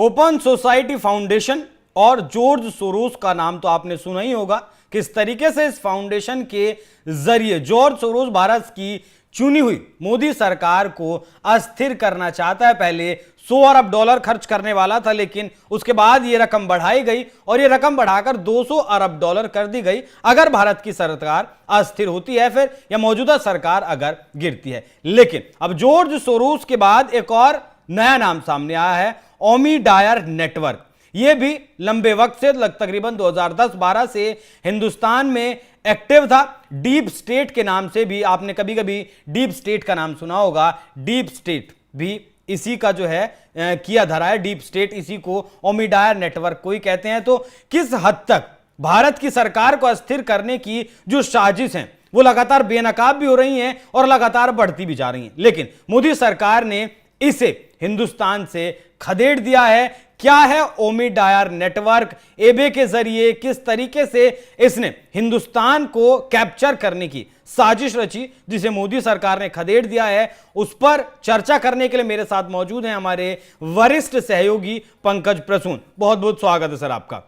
Open society foundation और George Soros का नाम तो आपने सुना ही होगा। किस तरीके से इस फाउंडेशन के जरिए जॉर्ज सोरोस भारत की चुनी हुई मोदी सरकार को अस्थिर करना चाहता है। पहले 100 अरब डॉलर खर्च करने वाला था, लेकिन उसके बाद यह रकम बढ़ाई गई और यह रकम बढ़ाकर 200 अरब डॉलर कर दी गई अगर भारत की सरकार अस्थिर होती है फिर, या मौजूदा सरकार अगर गिरती है। लेकिन अब जॉर्ज सोरोस के बाद एक और नया नाम सामने आया है, ओमिडायर नेटवर्क। यह भी लंबे वक्त से तकरीबन 2010-12 से हिंदुस्तान में एक्टिव था। डीप स्टेट के नाम से भी आपने कभी कभी डीप स्टेट का नाम सुना होगा। डीप स्टेट भी इसी का जो है किया धरा है। डीप स्टेट इसी को ओमिडायर नेटवर्क को ही कहते हैं। तो किस हद तक भारत की सरकार को अस्थिर करने की जो साजिश है वो लगातार बेनकाब भी हो रही हैं और लगातार बढ़ती भी जा रही हैं, लेकिन मोदी सरकार ने इसे हिंदुस्तान से खदेड़ दिया है। क्या है ओमिडायर नेटवर्क? एबे के जरिए किस तरीके से इसने हिंदुस्तान को कैप्चर करने की साजिश रची जिसे मोदी सरकार ने खदेड़ दिया है, उस पर चर्चा करने के लिए मेरे साथ मौजूद हैं हमारे वरिष्ठ सहयोगी पंकज प्रसून। बहुत बहुत स्वागत है सर आपका।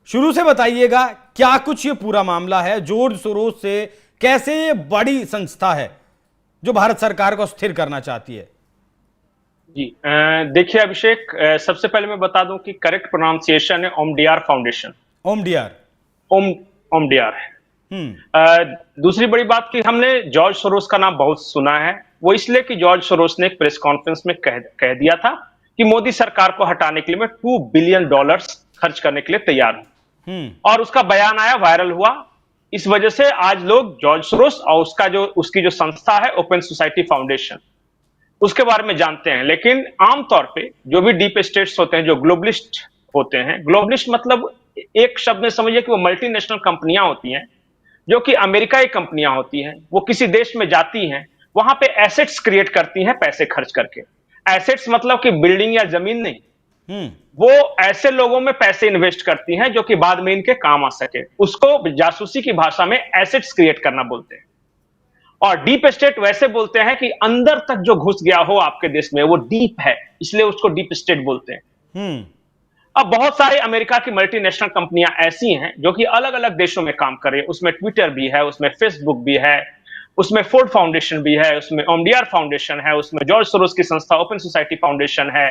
शुरू से बताइएगा क्या कुछ ये पूरा मामला है, जॉर्ज सोरोस से कैसे ये बड़ी संस्था है जो भारत सरकार को स्थिर करना चाहती है? जी देखिए अभिषेक, सबसे पहले मैं बता दूं कि करेक्ट प्रोनाउंसिएशन है ओमडीआर फाउंडेशन। ओमडीआर ओमडीआर है। दूसरी बड़ी बात कि हमने जॉर्ज सोरोस का नाम बहुत सुना है, वो इसलिए कि जॉर्ज सोरोस ने एक प्रेस कॉन्फ्रेंस में कह दिया था कि मोदी सरकार को हटाने के लिए मैं $2 बिलियन खर्च करने के लिए तैयार हूं, और उसका बयान आया, वायरल हुआ। इस वजह से आज लोग जॉर्ज सोरोस और उसकी जो संस्था है ओपन सोसाइटी फाउंडेशन, उसके बारे में जानते हैं। लेकिन आमतौर पे जो भी डीप स्टेट्स होते हैं, जो ग्लोबलिस्ट होते हैं, ग्लोबलिस्ट मतलब एक शब्द में समझिए कि वो मल्टीनेशनल कंपनियां होती हैं, जो कि अमेरिका की कंपनियां होती हैं। वो किसी देश में जाती हैं, वहां पे एसेट्स क्रिएट करती हैं पैसे खर्च करके। एसेट्स मतलब कि बिल्डिंग या जमीन नहीं, वो ऐसे लोगों में पैसे इन्वेस्ट करती हैं जो कि बाद में इनके काम आ सके। उसको जासूसी की भाषा में एसेट्स क्रिएट करना बोलते हैं। और डीप स्टेट वैसे बोलते हैं कि अंदर तक जो घुस गया हो आपके देश में, वो डीप है, इसलिए उसको डीप स्टेट बोलते हैं। अब बहुत सारे अमेरिका की मल्टीनेशनल कंपनियां ऐसी हैं जो कि अलग अलग देशों में काम कर रही है। उसमें ट्विटर भी है, उसमें फेसबुक भी है, उसमें फोर्ड फाउंडेशन भी है, उसमें ओमडीआर फाउंडेशन है, उसमें जॉर्ज सोरोस की संस्था ओपन सोसाइटी फाउंडेशन है।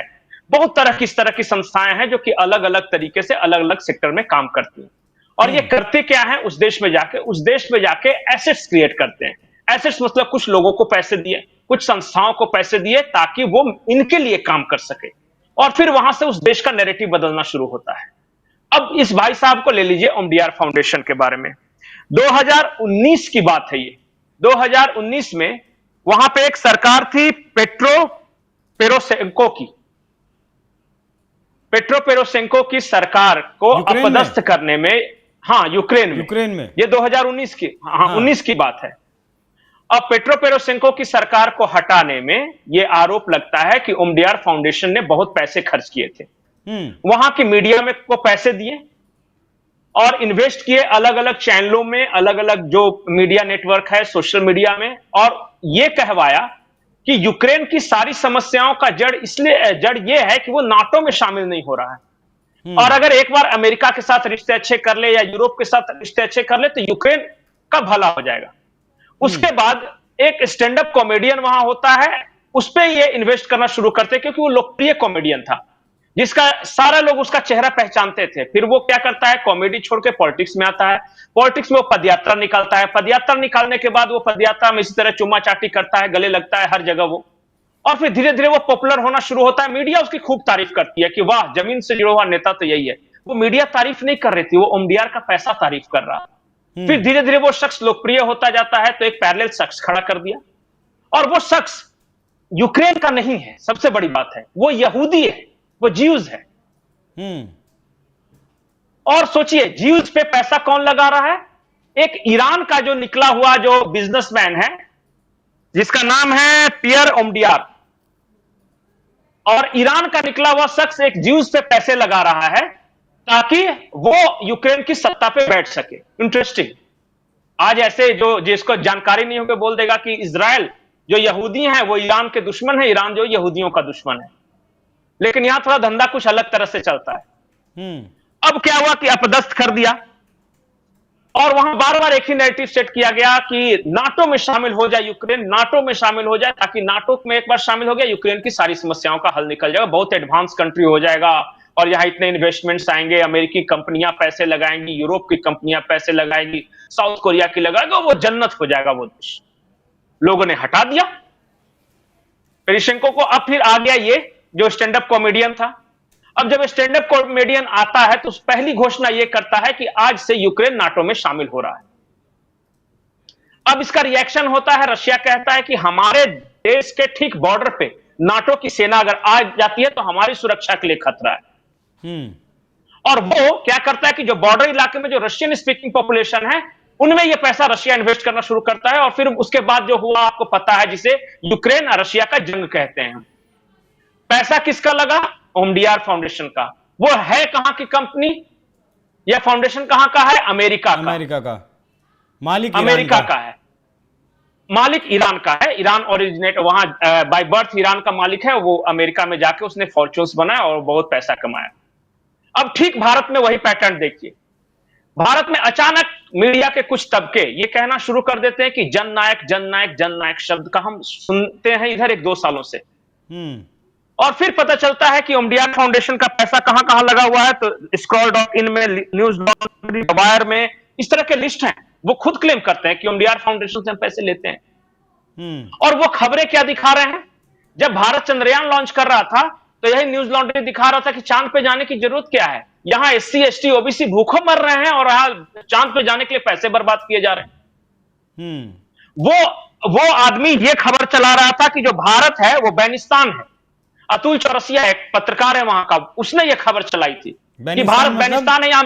बहुत तरह की संस्थाएं हैं जो कि अलग अलग तरीके से अलग अलग सेक्टर में काम करती हैं। और ये करते क्या है, उस देश में जाके एसेट्स क्रिएट करते हैं। एसेट्स मतलब कुछ लोगों को पैसे दिए, कुछ संस्थाओं को पैसे दिए ताकि वो इनके लिए काम कर सके, और फिर वहां से उस देश का नैरेटिव बदलना शुरू होता है। अब इस भाई साहब को ले लीजिए, ओमडीआर फाउंडेशन के बारे में 2019 की बात है ये। 2019 में वहां पे एक सरकार थी पेट्रो पेरोशेंको की सरकार को अपदस्थ करने में। हाँ, यूक्रेन में ये 2019 की 19 की बात है। अब पेट्रो पेरोशेंको की सरकार को हटाने में यह आरोप लगता है कि ओमडीआर फाउंडेशन ने बहुत पैसे खर्च किए थे। वहां की मीडिया में को पैसे दिए और इन्वेस्ट किए अलग अलग चैनलों में, अलग अलग जो मीडिया नेटवर्क है सोशल मीडिया में, और यह कहवाया कि यूक्रेन की सारी समस्याओं का जड़ यह है कि वो नाटो में शामिल नहीं हो रहा है। और अगर एक बार अमेरिका के साथ रिश्ते अच्छे कर ले या यूरोप के साथ रिश्ते अच्छे कर ले तो यूक्रेन का भला हो जाएगा। उसके बाद एक स्टैंड अप कॉमेडियन वहां होता है, उस पर ये इन्वेस्ट करना शुरू करते हैं क्योंकि वो लोकप्रिय कॉमेडियन था जिसका सारा लोग उसका चेहरा पहचानते थे। फिर वो क्या करता है, कॉमेडी छोड़ के पॉलिटिक्स में आता है। पॉलिटिक्स में वो पदयात्रा निकालता है। पदयात्रा निकालने के बाद वो पदयात्रा में इसी तरह चुम्मा चाटी करता है, गले लगता है हर जगह वो, और फिर धीरे धीरे वो पॉपुलर होना शुरू होता है। मीडिया उसकी खूब तारीफ करती है कि वाह, जमीन से जुड़ा हुआ नेता तो यही है। वो मीडिया तारीफ नहीं कर रही थी, वो ओमडीआर का पैसा तारीफ कर रहा। फिर धीरे धीरे वो शख्स लोकप्रिय होता जाता है तो एक पैरेलल शख्स खड़ा कर दिया, और वो शख्स यूक्रेन का नहीं है। सबसे बड़ी बात है वो यहूदी है, वो ज्यूज है। और सोचिए ज्यूज पे पैसा कौन लगा रहा है? एक ईरान का जो निकला हुआ जो बिजनेसमैन है जिसका नाम है पियर ओमडीआर, और ईरान का निकला हुआ शख्स एक ज्यूज पे पैसे लगा रहा है ताकि वो यूक्रेन की सत्ता पे बैठ सके। इंटरेस्टिंग। आज ऐसे जो जिसको जानकारी नहीं होगी बोल देगा कि इजराइल जो यहूदी हैं वो ईरान के दुश्मन है, ईरान जो यहूदियों का दुश्मन है। लेकिन यहां थोड़ा धंधा कुछ अलग तरह से चलता है। अब क्या हुआ कि अपदस्थ कर दिया, और वहां बार बार एक ही नैरेटिव सेट किया गया कि नाटो में शामिल हो जाए यूक्रेन, नाटो में शामिल हो जाए, ताकि नाटो में एक बार शामिल हो गया यूक्रेन की सारी समस्याओं का हल निकल जाएगा, बहुत एडवांस कंट्री हो जाएगा और यहां इतने इन्वेस्टमेंट्स आएंगे, अमेरिकी कंपनियां पैसे लगाएंगी, यूरोप की कंपनियां पैसे लगाएंगी, साउथ कोरिया की लगाएंगे, वो जन्नत हो जाएगा वो देश। लोगों ने हटा दिया पेरिशेंको को। अब फिर आ गया ये जो स्टैंड अप कॉमेडियन था। अब जब स्टैंड अप कॉमेडियन आता है तो पहली घोषणा यह करता है कि आज से यूक्रेन नाटो में शामिल हो रहा है। अब इसका रिएक्शन होता है, रशिया कहता है कि हमारे देश के ठीक बॉर्डर पे नाटो की सेना अगर आ जाती है तो हमारी सुरक्षा के लिए खतरा है। और वो क्या करता है कि जो बॉर्डर इलाके में जो रशियन स्पीकिंग पॉपुलेशन है उनमें यह पैसा रशिया इन्वेस्ट करना शुरू करता है, और फिर उसके बाद जो हुआ आपको पता है, जिसे यूक्रेन और रशिया का जंग कहते हैं। पैसा किसका लगा? ओमडीआर फाउंडेशन का। वो है कहां की कंपनी? यह फाउंडेशन कहां का है? अमेरिका का। अमेरिका का मालिक अमेरिका का है, मालिक ईरान का है। ईरान ओरिजिनेट वहां बाय बर्थ ईरान का मालिक है। वो अमेरिका में जाके उसने फॉर्च्यून्स बनाया और बहुत पैसा कमाया। अब ठीक भारत में वही पैटर्न देखिए। भारत में अचानक मीडिया के कुछ तबके ये कहना शुरू कर देते हैं कि जननायक जननायक जननायक शब्द का हम सुनते हैं इधर 1-2 सालों से। और फिर पता चलता है कि ओमडीआर फाउंडेशन का पैसा कहां कहां लगा हुआ है। तो scroll.in में, न्यूज लॉन्ड्री, वायर में इस तरह के लिस्ट हैं। वो खुद क्लेम करते हैं कि ओमडीआर फाउंडेशन से हम पैसे लेते हैं। और वो खबरें क्या दिखा रहे हैं? जब भारत चंद्रयान लॉन्च कर रहा था तो यही न्यूज लॉन्ड्री दिखा रहा था कि चांद पे जाने की जरूरत क्या है, यहां एससी एसटी ओबीसी भूखों मर रहे हैं और यहां चांद पे जाने के लिए पैसे बर्बाद किए जा रहे हैं। वो आदमी ये खबर चला रहा था कि जो भारत है वो बेनिस्तान है। अतुल चौरसिया एक पत्रकार है वहां का, उसने ये खबर चलाई थी कि भारत बेनिस्तान है, यहां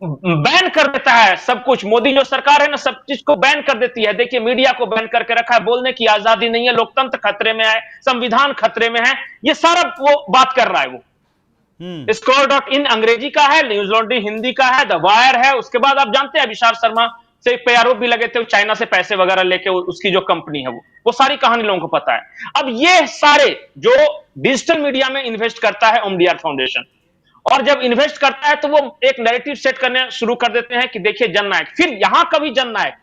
बैन कर देता है सब कुछ। मोदी जो सरकार है ना, सब चीज को बैन कर देती है। देखिए मीडिया को बैन करके रखा है, बोलने की आजादी नहीं है, लोकतंत्र खतरे में है, संविधान खतरे में है, ये सारा वो बात कर रहा है। वो scroll.in अंग्रेजी का है, न्यूज लॉन्ड्री हिंदी का है, द वायर है। उसके बाद आप जानते हैं विशाल शर्मा से पे आरोप भी लगे थे, चाइना से पैसे वगैरह लेके उसकी जो कंपनी है वो सारी कहानी लोगों को पता है। अब ये सारे जो डिजिटल मीडिया में इन्वेस्ट करता है ओमडीआर फाउंडेशन, और जब इन्वेस्ट करता है तो वो एक नैरेटिव सेट करने शुरू कर देते हैं कि देखिए जननायक। फिर यहां का भी जननायक,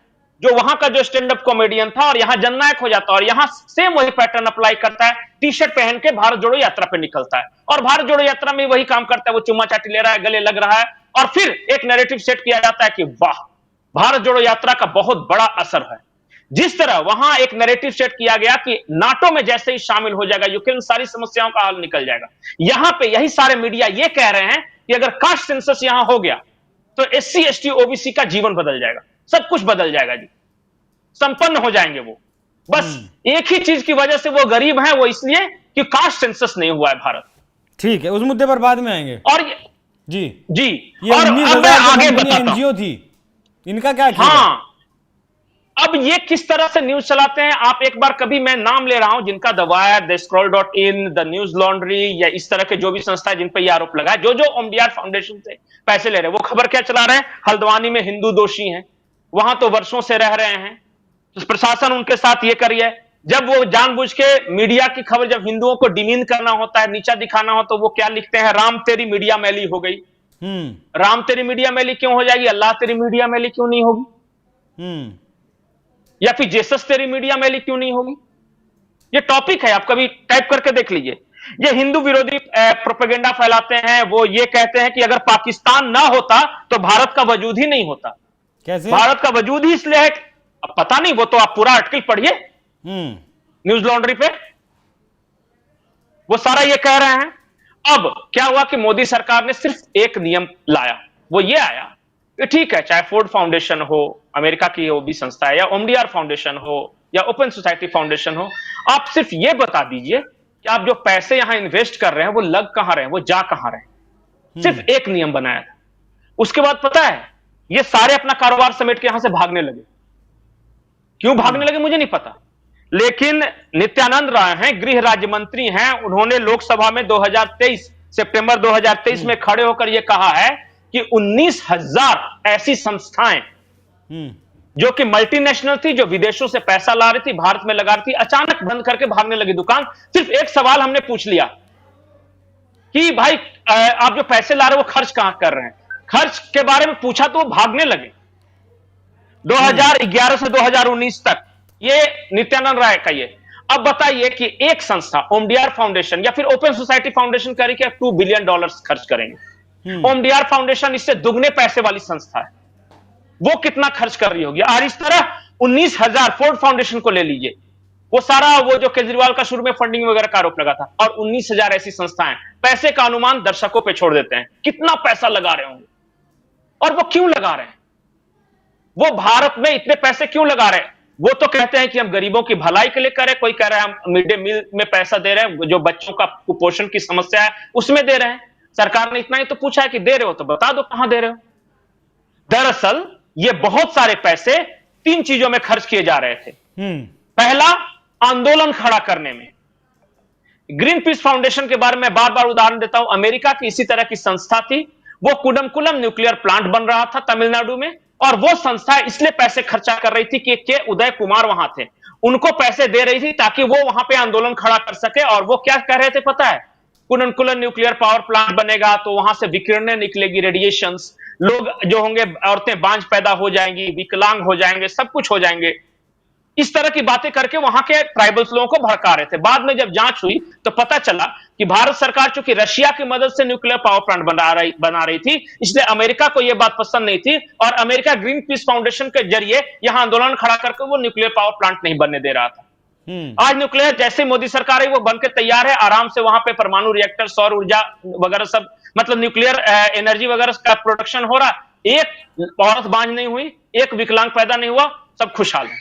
जो वहां का जो स्टैंड अप कॉमेडियन था, और यहां जननायक हो जाता है, और यहां सेम वही पैटर्न अप्लाई करता है। टी शर्ट पहन के भारत जोड़ो यात्रा पे निकलता है, और भारत जोड़ो यात्रा में वही काम करता है। वो चुम्मा चाटी ले रहा है, गले लग रहा है, और फिर एक नैरेटिव सेट किया जाता है कि वाह, भारत जोड़ो यात्रा का बहुत बड़ा असर है। जिस तरह वहां एक नैरेटिव सेट किया गया कि नाटो में जैसे ही शामिल हो जाएगा यूक्रेन, सारी समस्याओं का हल निकल जाएगा। यहां पे यही सारे मीडिया ये कह रहे हैं कि अगर कास्ट सेंसस यहां हो गया तो एससी एसटी ओबीसी का जीवन बदल जाएगा, सब कुछ बदल जाएगा जी, संपन्न हो जाएंगे वो। बस एक ही चीज की वजह से वो गरीब हैं, वो इसलिए कि कास्ट सेंसस नहीं हुआ है भारत। ठीक है, उस मुद्दे पर बाद में आएंगे। और जी जी, ये और अब मैं आगे बताता हूं। एनजीओ थी, इनका क्या किया? हाँ, अब ये किस तरह से न्यूज चलाते हैं, आप एक बार, कभी मैं नाम ले रहा हूं जिनका the wire, the scroll.in, the news laundry, या इस तरह के जो भी संस्था है जिन पर यह आरोप लगा है, जो ओमडीआर फाउंडेशन से पैसे ले रहे हैं, वो खबर क्या चला रहे हैं? हल्द्वानी में हिंदू दोषी हैं, वहां तो वर्षों से रह रहे हैं, तो प्रशासन उनके साथ ये करिए। जब वो जानबूझ के मीडिया की खबर, जब हिंदुओं को डिमीन करना होता है, नीचा दिखाना हो, तो वो क्या लिखते हैं? राम तेरी मीडिया मैली हो गई। राम तेरी मीडिया मैली क्यों हो जाएगी? अल्लाह तेरी मीडिया मैली क्यों नहीं होगी? या फिर जेसस तेरी मीडिया मैली क्यों नहीं होगी? ये टॉपिक है, आप कभी टाइप करके देख लीजिए। ये हिंदू विरोधी प्रोपेगेंडा फैलाते हैं। वो ये कहते हैं कि अगर पाकिस्तान ना होता तो भारत का वजूद ही नहीं होता। कैसे? भारत का वजूद ही इसलिए है, अब पता नहीं, वो तो आप पूरा आर्टिकल पढ़िए न्यूज लॉन्ड्री पे, वो सारा ये कह रहे हैं। अब क्या हुआ कि मोदी सरकार ने सिर्फ एक नियम लाया, वो ये आया कि ठीक है, चाहे फोर्ड फाउंडेशन हो, अमेरिका की वो भी संस्था है, या ओमडीआर फाउंडेशन हो, या ओपन सोसाइटी फाउंडेशन हो, आप सिर्फ ये बता दीजिए कि आप जो पैसे यहां इन्वेस्ट कर रहे हैं वो लग कहां रहे हैं, वो जा कहां रहे हैं। सिर्फ एक नियम बनाया था। उसके बाद पता है, ये सारे अपना कारोबार समेट के यहां से भागने लगे। क्यों भागने लगे मुझे नहीं पता, लेकिन नित्यानंद राय हैं, गृह राज्य मंत्री हैं, उन्होंने लोकसभा में 2023 सितंबर 2023 में खड़े होकर यह कहा है कि 19,000 ऐसी संस्थाएं जो कि मल्टीनेशनल थी, जो विदेशों से पैसा ला रही थी, भारत में लगा रही थी, अचानक बंद करके भागने लगी दुकान। सिर्फ एक सवाल हमने पूछ लिया कि भाई आप जो पैसे ला रहे हो वो खर्च कहां कर रहे हैं। खर्च के बारे में पूछा तो वो भागने लगे। 2011 से 2019 तक ये नित्यानंद राय का ये। अब बताइए कि एक संस्था ओमडीआर फाउंडेशन या फिर ओपन सोसाइटी फाउंडेशन कह रही कि $2 बिलियन खर्च करेंगे। ओमडीआर फाउंडेशन इससे दुगने पैसे वाली संस्था है, वो कितना खर्च कर रही होगी। और इस तरह 19,000 फोर्ड फाउंडेशन को ले लीजिए, वो सारा वो जो केजरीवाल का शुरू में फंडिंग वगैरह का आरोप लगा था, और 19,000 ऐसी संस्थाएं। पैसे का अनुमान दर्शकों पे छोड़ देते हैं, कितना पैसा लगा रहे होंगे और वो क्यों लगा रहे हैं, वो भारत में इतने पैसे क्यों लगा रहे हैं। वो तो कहते हैं कि हम गरीबों की भलाई के लिए करें, कोई कह रहा है हम मिड डे मील में पैसा दे रहे हैं, जो बच्चों का कुपोषण की समस्या है उसमें दे रहे हैं। सरकार ने इतना ही तो पूछा है कि दे रहे हो तो बता दो कहां दे रहे हो। दरअसल ये बहुत सारे पैसे 3 चीजों में खर्च किए जा रहे थे। पहला, आंदोलन खड़ा करने में। ग्रीन पीस फाउंडेशन के बारे में बार बार उदाहरण देता हूं, अमेरिका की इसी तरह की संस्था थी, वो कुडमकुलम न्यूक्लियर प्लांट बन रहा था तमिलनाडु में, और वो संस्था इसलिए पैसे खर्चा कर रही थी कि के उदय कुमार वहां थे, उनको पैसे दे रही थी ताकि वो वहां पे आंदोलन खड़ा कर सके। और वो क्या कह रहे थे पता है, कुडमकुलम न्यूक्लियर पावर प्लांट बनेगा तो वहां से विकिरणें निकलेगी, रेडिएशंस, लोग जो होंगे, औरतें बांझ पैदा हो जाएंगी, विकलांग हो जाएंगे, सब कुछ हो जाएंगे। इस तरह की बातें करके वहां के ट्राइबल्स लोगों को भड़का रहे थे। बाद में जब जांच हुई तो पता चला कि भारत सरकार चूंकि रशिया की मदद से न्यूक्लियर पावर प्लांट बना रही थी, इसलिए अमेरिका को यह बात पसंद नहीं थी, और अमेरिका ग्रीन पीस फाउंडेशन के जरिए यहां आंदोलन खड़ा करके वो न्यूक्लियर पावर प्लांट नहीं बनने दे रहा था। आज न्यूक्लियर जैसे मोदी सरकार है वो बनकर तैयार है, आराम से वहां पे परमाणु रिएक्टर, सौर ऊर्जा वगैरह सब, मतलब न्यूक्लियर एनर्जी वगैरह का प्रोडक्शन हो रहा। एक औरत बांझ नहीं हुई, एक विकलांग पैदा नहीं हुआ, सब खुशहाल है।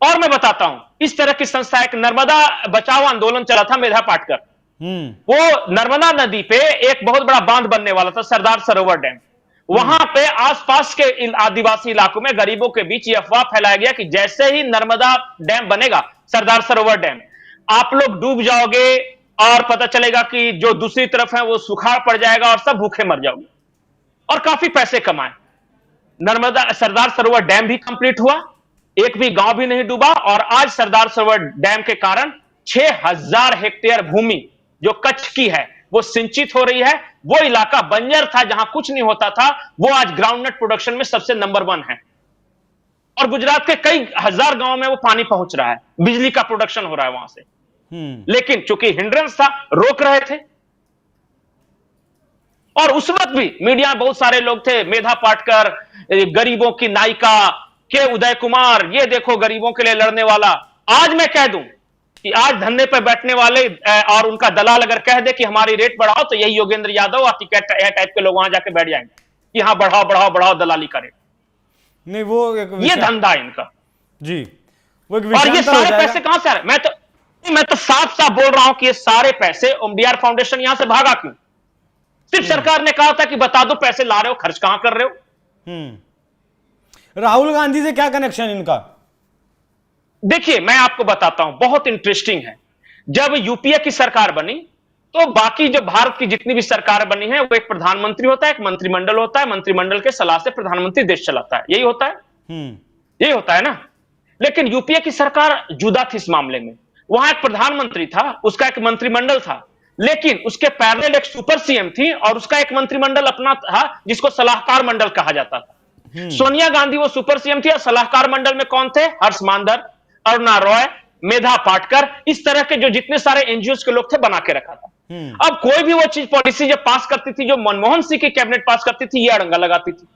और मैं बताता हूं, इस तरह की संस्था, एक नर्मदा बचाओ आंदोलन चला था मेधा पाटकर, वो नर्मदा नदी पे एक बहुत बड़ा बांध बनने वाला था, सरदार सरोवर डैम। वहां पे आसपास के आदिवासी इलाकों में गरीबों के बीच यह अफवाह फैलाया गया कि जैसे ही नर्मदा डैम बनेगा, सरदार सरोवर डैम, आप लोग डूब जाओगे और पता चलेगा कि जो दूसरी तरफ है वो सुखाड़ पड़ जाएगा और सब भूखे मर जाओगे, और काफी पैसे कमाए। नर्मदा सरदार सरोवर डैम भी कंप्लीट हुआ, एक भी गांव भी नहीं डूबा, और आज सरदार सरोवर डैम के कारण 6,000 हेक्टेयर भूमि जो कच्छ की है वो सिंचित हो रही है। वो इलाका बंजर था जहां कुछ नहीं होता था, वो आज ग्राउंडनट प्रोडक्शन में सबसे नंबर 1 है, और गुजरात के कई हजार गांवों में वो पानी पहुंच रहा है, बिजली का प्रोडक्शन हो रहा है वहां से। लेकिन चूंकि हिंड्रेंस था, रोक रहे थे। और उस वक्त भी मीडिया में बहुत सारे लोग थे, मेधा पाटकर, गरीबों की नायिका के उदय कुमार, ये देखो गरीबों के लिए लड़ने वाला। आज मैं कह दूं कि आज धरने पर बैठने वाले और उनका दलाल अगर कह दे कि हमारी रेट बढ़ाओ, तो यही योगेंद्र यादव और टाइप के लोग वहां जाके बैठ जाएंगे कि हाँ बढ़ाओ बढ़ाओ बढ़ाओ दलाली का रेट। नहीं, वो ये धंधा है इनका जी, वो एक और ये सारे पैसे कहां से आ रहे? मैं तो साफ साफ बोल रहा हूं कि ये सारे पैसे ओमडीआर फाउंडेशन यहां से भागा क्यों? सिर्फ सरकार ने कहा था कि बता दो पैसे ला रहे हो, खर्च कहां कर रहे हो। राहुल गांधी से क्या कनेक्शन इनका? देखिए मैं आपको बताता हूं, बहुत इंटरेस्टिंग है। जब यूपीए की सरकार बनी तो बाकी जो भारत की जितनी भी सरकार बनी है, वो एक प्रधानमंत्री होता है, एक मंत्रिमंडल होता है, मंत्रिमंडल के सलाह से प्रधानमंत्री देश चलाता है, यही होता है। यही होता है ना। लेकिन यूपीए की सरकार जुदा थी इस मामले में। वहां एक प्रधानमंत्री था, उसका एक मंत्रिमंडल था, लेकिन उसके पैरेलल एक सुपर सीएम थी और उसका एक मंत्रिमंडल अपना था जिसको सलाहकार मंडल कहा जाता था। सोनिया गांधी वो सुपर सीएम थी और सलाहकार मंडल में कौन थे? हर्ष मांदर, अरुणा रॉय, मेधा पाटकर, इस तरह के जो जितने सारे एनजीओ के लोग थे बना के रखा था। अब कोई भी वो चीज पॉलिसी जब पास करती थी, जो मनमोहन सिंह की कैबिनेट पास करती थी, ये अड़ंगा लगाती थी।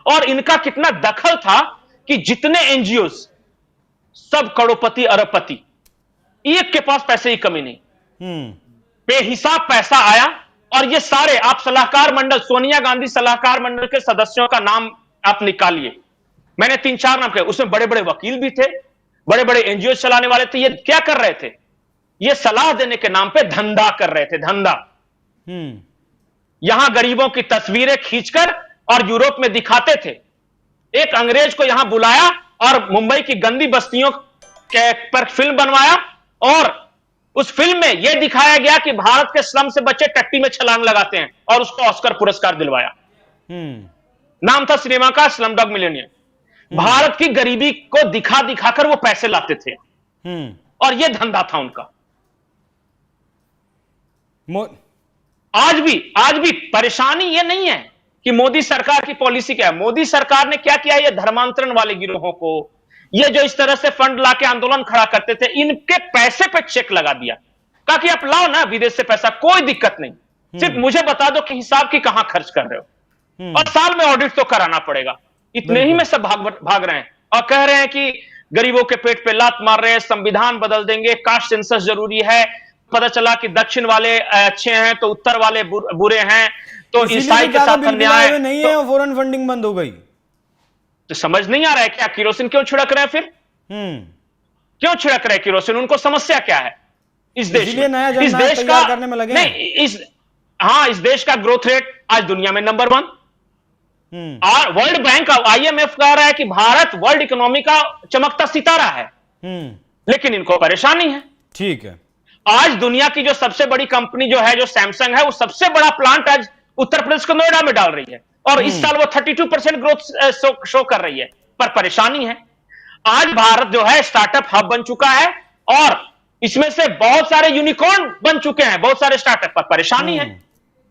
और इनका कितना दखल था कि जितने एनजीओ सब करोड़पति अरबपति, एक के पास पैसे की कमी नहीं, बेहिसाब पैसा आया। और ये सारे आप सलाहकार मंडल, सोनिया गांधी सलाहकार मंडल के सदस्यों का नाम आप निकालिए, मैंने 3-4 नाम कहे, उसमें बड़े बड़े वकील भी थे, बड़े बड़े एनजीओ चलाने वाले थे। ये क्या कर रहे थे? ये सलाह देने के नाम पे धंधा कर रहे थे, धंधा। यहां गरीबों की तस्वीरें खींचकर और यूरोप में दिखाते थे। एक अंग्रेज को यहां बुलाया और मुंबई की गंदी बस्तियों पर फिल्म बनवाया, और उस फिल्म में यह दिखाया गया कि भारत के स्लम से बच्चे टट्टी में छलांग लगाते हैं, और उसको ऑस्कर पुरस्कार दिलवाया। नाम था सिनेमा का स्लमडॉग मिलियनेयर। भारत की गरीबी को दिखा दिखाकर वो पैसे लाते थे, और यह धंधा था उनका। मो- आज भी परेशानी ये नहीं है कि मोदी सरकार की पॉलिसी क्या है। मोदी सरकार ने क्या किया, ये धर्मांतरण वाले गिरोहों को, ये जो इस तरह से फंड लाके आंदोलन खड़ा करते थे, इनके पैसे पे चेक लगा दिया, कहा कि आप लाओ ना विदेश से पैसा, कोई दिक्कत नहीं, सिर्फ मुझे बता दो कि हिसाब की कहां खर्च कर रहे हो, और साल में ऑडिट तो कराना पड़ेगा। इतने ही बिल्कुल। में सब भाग रहे हैं और कह रहे हैं कि गरीबों के पेट पे लात मार रहे हैं, संविधान बदल देंगे, कास्ट सेंसस जरूरी है। पता चला कि दक्षिण वाले अच्छे हैं तो उत्तर वाले बुरे हैं, तो इसीलिए ईसाई तो के ज्यादा साथ बिल अन्याय, बनाए हुए नहीं तो, है और फॉरेन फंडिंग बंद हो गई। तो समझ नहीं आ रहा है क्या किरोसिन क्यों छिड़क रहे हैं फिर? हम्म क्यों छिड़क रहे हैं किरोसिन? उनको समस्या क्या है इस देश इसीलिए में? नया इस जननायक देश तैयार का करने में लगे हैं। नहीं, इस देश का ग्रोथ रेट आज दुनिया में नंबर 1, और वर्ल्ड बैंक का IMF कह रहा है कि भारत वर्ल्ड इकोनॉमी का चमकता सितारा है, लेकिन इनको परेशानी है। ठीक है। आज दुनिया की जो सबसे बड़ी कंपनी जो है, जो सैमसंग है, वो सबसे बड़ा प्लांट आज उत्तर प्रदेश के नोएडा में डाल रही है, और इस साल वो 32% ग्रोथ शो कर रही है, पर परेशानी है। आज भारत जो है स्टार्टअप हब बन चुका है, और इसमें से बहुत सारे यूनिकॉर्न बन चुके हैं, बहुत सारे स्टार्टअप, पर परेशानी है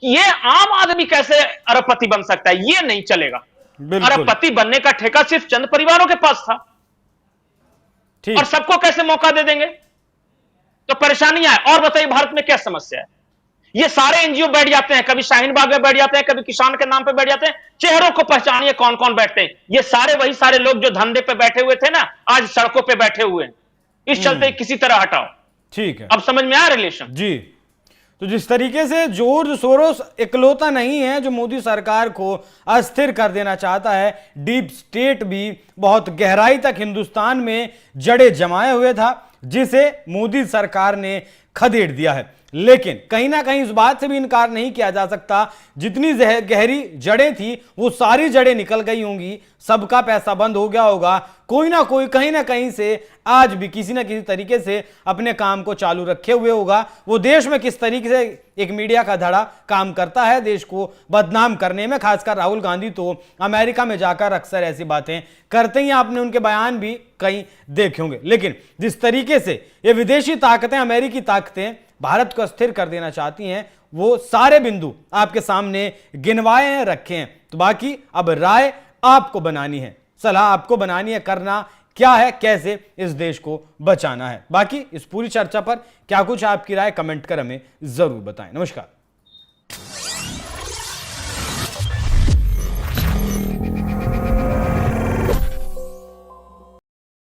कि ये आम आदमी कैसे अरबपति बन सकता है, ये नहीं चलेगा। बिल्कुल अरबपति बनने का ठेका सिर्फ चंद परिवारों के पास था, ठीक। और सबको कैसे मौका दे देंगे? तो परेशानियां है। और बताइए भारत में क्या समस्या है? ये सारे एनजीओ बैठ जाते हैं, कभी शाहीन बाग में बैठ जाते हैं, कभी किसान के नाम पे बैठ जाते हैं। चेहरों को पहचानिए कौन कौन बैठते हैं। ये सारे वही सारे लोग जो धंधे पे बैठे हुए थे ना, आज सड़कों पे बैठे हुए हैं। इस चलते किसी तरह हटाओ। ठीक है। अब समझ में आया रिलेशन? जी। तो जिस तरीके से जॉर्ज सोरोस इकलौता नहीं है जो मोदी सरकार को अस्थिर कर देना चाहता है, डीप स्टेट भी बहुत गहराई तक हिंदुस्तान में जड़ें जमाए हुए था, जिसे मोदी सरकार ने खदेड़ दिया है। लेकिन कहीं ना कहीं इस बात से भी इनकार नहीं किया जा सकता, जितनी गहरी जड़ें थी वो सारी जड़ें निकल गई होंगी, सबका पैसा बंद हो गया होगा, कोई ना कोई कहीं ना कहीं से आज भी किसी ना किसी तरीके से अपने काम को चालू रखे हुए होगा। वो देश में किस तरीके से एक मीडिया का धड़ा काम करता है देश को बदनाम करने में, खासकर राहुल गांधी तो अमेरिका में जाकर अक्सर ऐसी बातें करते ही, आपने उनके बयान भी कहीं देखे होंगे। लेकिन जिस तरीके से ये विदेशी ताकतें, अमेरिकी ताकतें भारत को अस्थिर कर देना चाहती हैं, वो सारे बिंदु आपके सामने गिनवाए हैं, रखे हैं। तो बाकी अब राय आपको बनानी है, सलाह आपको बनानी है, करना क्या है, कैसे इस देश को बचाना है। बाकी इस पूरी चर्चा पर क्या कुछ आपकी राय, कमेंट कर हमें जरूर बताएं। नमस्कार।